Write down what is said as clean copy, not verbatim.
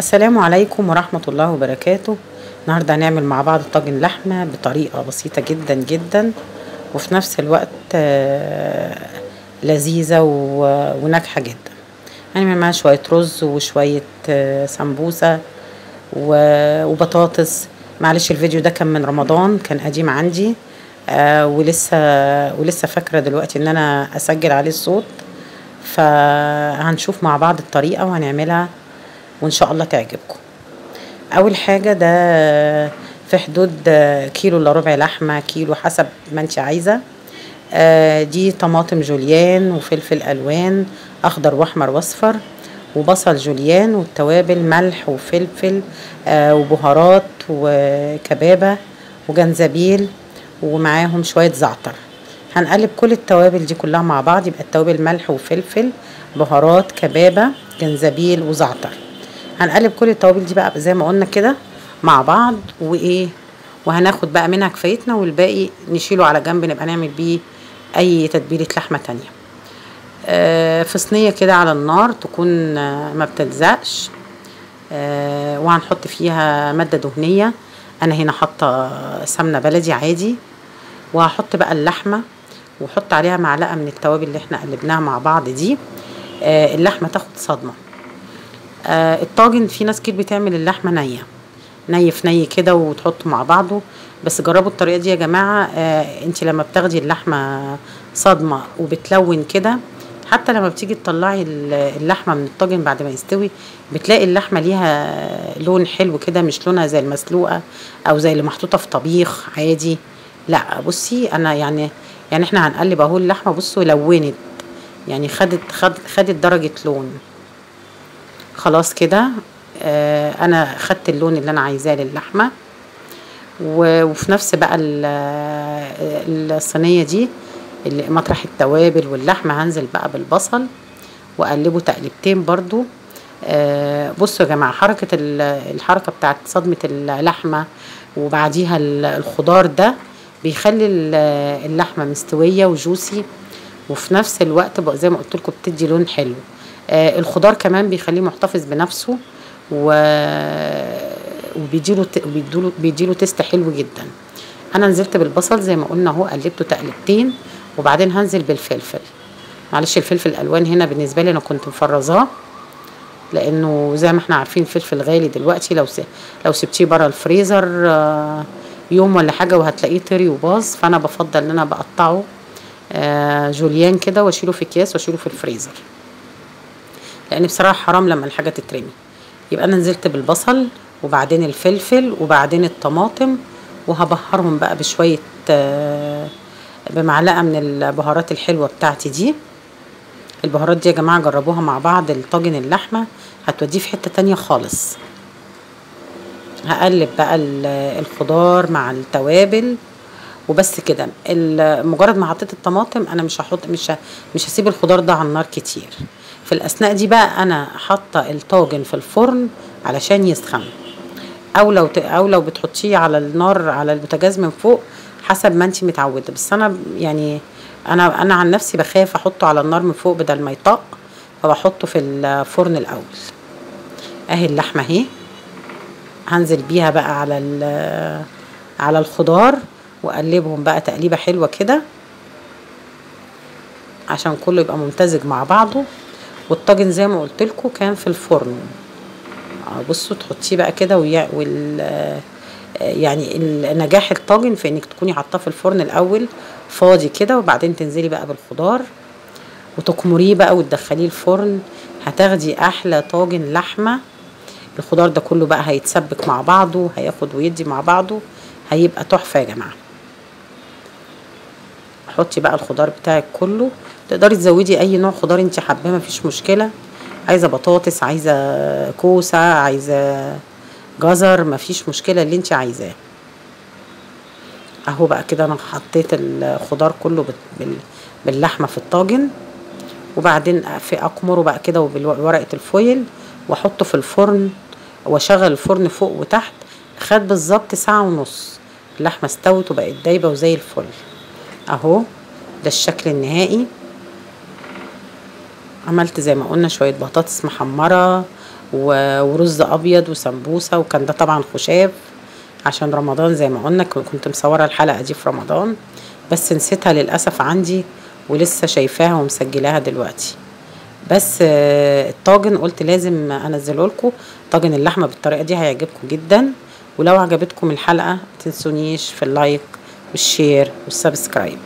السلام عليكم ورحمة الله وبركاته. النهاردة هنعمل مع بعض طاجن لحمة بطريقة بسيطة جدا جدا، وفي نفس الوقت لذيذة وناجحة جدا. هنعمل معاها شوية رز وشوية سمبوسة وبطاطس. معلش الفيديو ده كان من رمضان، كان قديم عندي ولسه فاكرة دلوقتي ان انا اسجل عليه الصوت. فهنشوف مع بعض الطريقة وهنعملها وان شاء الله تعجبكم. اول حاجة ده في حدود كيلو الا ربع لحمة، كيلو حسب ما انت عايزة. دي طماطم جوليان وفلفل الوان اخضر واحمر واصفر وبصل جوليان والتوابل ملح وفلفل وبهارات وكبابة وجنزبيل ومعاهم شوية زعتر. هنقلب كل التوابل دي كلها مع بعض، يبقى التوابل ملح وفلفل بهارات كبابة جنزبيل وزعتر. هنقلب كل التوابل دي بقى زي ما قلنا كده مع بعض وهناخد بقى منها كفايتنا، والباقي نشيله على جنب نبقى نعمل بيه اي تتبيلة لحمة تانية. في صينية كده على النار تكون ما بتلزقش، وهنحط فيها مادة دهنية. انا هنا حاطة سمنة بلدي عادي، وهحط بقى اللحمة وحط عليها معلقة من التوابل اللي احنا قلبناها مع بعض دي. اللحمة تاخد صدمة. الطاجن في ناس كتير بتعمل اللحمة ني في ني كده وتحطه مع بعضه، بس جربوا الطريقة دي يا جماعة. انت لما بتاخدي اللحمة صدمة وبتلون كده، حتى لما بتيجي تطلعي اللحمة من الطاجن بعد ما يستوي بتلاقي اللحمة ليها لون حلو كده، مش لونها زي المسلوقة او زي اللي محطوطة في طبيخ عادي. لا بصي انا يعني احنا هنقلب اهو اللحمة، بصوا لونت، يعني خدت درجة لون. خلاص كده انا خدت اللون اللي انا عايزاه للحمة. وفي نفس بقى الصينية دي اللي مطرح التوابل واللحمة هنزل بقى بالبصل واقلبه تقلبتين برضو. بصوا يا جماعة، الحركة بتاعت صدمة اللحمة وبعديها الخضار ده بيخلي اللحمة مستوية وجوسي، وفي نفس الوقت بقى زي ما قلت لكم بتدي لون حلو. الخضار كمان بيخليه محتفظ بنفسه وبيديله تيست حلو جدا. انا نزلت بالبصل زي ما قلنا اهو، قلبته تقلبتين، وبعدين هنزل بالفلفل. معلش الفلفل الالوان هنا بالنسبه لي انا كنت مفرزاه، لانه زي ما احنا عارفين الفلفل غالي دلوقتي. لو سبتيه بره الفريزر يوم ولا حاجه وهتلاقيه طري وباظ، فانا بفضل ان انا بقطعه جوليان كده واشيله في اكياس واشيله في الفريزر، لان بصراحه حرام لما الحاجه تترمي. يبقى انا نزلت بالبصل وبعدين الفلفل وبعدين الطماطم، وهبهرهم بقى بشويه بمعلقه من البهارات الحلوه بتاعتي دي. البهارات دي يا جماعه جربوها مع بعض، الطاجن اللحمه هتوديه في حته تانية خالص. هقلب بقى الخضار مع التوابل وبس كده. مجرد ما حطيت الطماطم انا مش هسيب الخضار ده على النار كتير. في الاثناء دي بقى انا حاطه الطاجن في الفرن علشان يسخن، او لو بتحطيه على النار على البوتاجاز من فوق حسب ما انت متعوده. بس انا يعني انا عن نفسي بخاف احطه على النار من فوق بدل ما يطق، فبحطه في الفرن الاول. اهي اللحمه اهي، هنزل بيها بقى على الخضار واقلبهم بقى تقليبه حلوه كده عشان كله يبقى ممتزج مع بعضه. والطاجن زي ما قلت لكم كان في الفرن. بصوا تحطيه بقى كده يعني نجاح الطاجن في انك تكوني حاطاه في الفرن الاول فاضي كده، وبعدين تنزلي بقى بالخضار وتكمريه بقى وتدخليه الفرن. هتاخدي احلى طاجن لحمه. الخضار ده كله بقى هيتسبك مع بعضه، هياخد ويدي مع بعضه، هيبقى تحفه يا جماعه. حطي بقى الخضار بتاعك كله، تقدري تزودي اي نوع خضار انت حاباه مفيش مشكله. عايزه بطاطس، عايزه كوسه، عايزه جزر، مفيش مشكله اللي انت عايزاه. اهو بقى كده انا حطيت الخضار كله باللحمه في الطاجن، وبعدين اقمره بقى كده وبورقه الفويل واحطه في الفرن واشغل الفرن فوق وتحت. خد بالظبط ساعه ونص، اللحمه استوت وبقت دايبه وزي الفل. اهو ده الشكل النهائي. عملت زي ما قلنا شويه بطاطس محمره ورز ابيض وسمبوسه، وكان ده طبعا خشاف عشان رمضان زي ما قلنا. كنت مصوره الحلقه دي في رمضان بس نسيتها للاسف عندي، ولسه شايفاها ومسجلاها دلوقتي. بس الطاجن قلت لازم انزله لكم. طاجن اللحمه بالطريقه دي هيعجبكم جدا. ولو عجبتكم الحلقه متنسونيش في اللايك والشير والسبسكرايب.